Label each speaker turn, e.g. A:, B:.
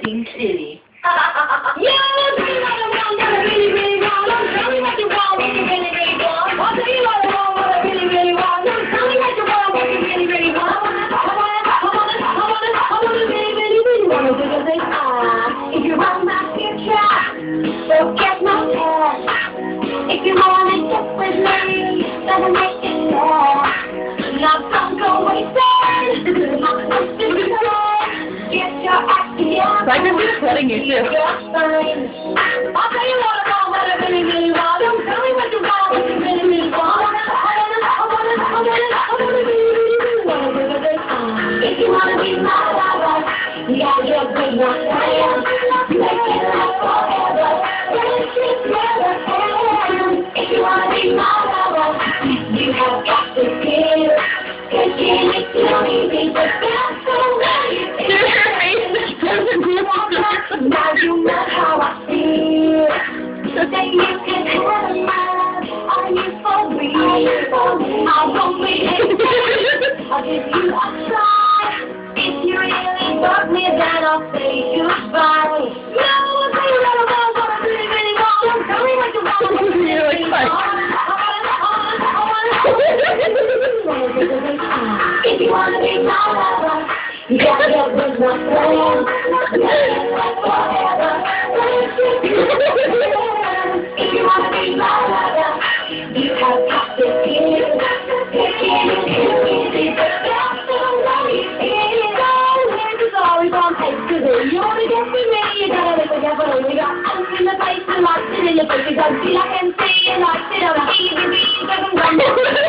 A: Team City. Yeah, tell me what I want, what I really, really want. Tell me what you want, what you really, really want. I'll tell you what I want, what I really, really want. Tell me what you want, what you really, really want. I wanna really, really, really wanna do the thing. If you want my future, forget my past. If you wanna get with me, better make it fast. Now don't go wasting my question. Get your act together.
B: I can be sweating you too.
A: I'll tell you what I want, what I really, really want. Don't tell me what you want, what you really, really want. I wanna really, really wanna do the thing. If you wanna be my lover, you gotta get with my plan. Make it last forever. Friendship never ends. If you wanna be my lover, you have got to give. Cause give it to me, but that's so many things. Now you know how I feel. Say you can have mine. Are you for real? I won't be hesitant. I'll give you a try. If you really love me, then I'll say goodbye. No, I'll tell you what I want, what I really, really want. Don't tell me what you want, what you really, really want. If you wanna be my lover, you gotta get with my friends. Forever. If you wanna be my lover, you have got to give. Taking it easy, but that's the way it is. This is always on pace to do. You wanna get with me, you gotta live together. You got ice in the face and lights in your face. You don't feel like MC and lights it on a easy beat.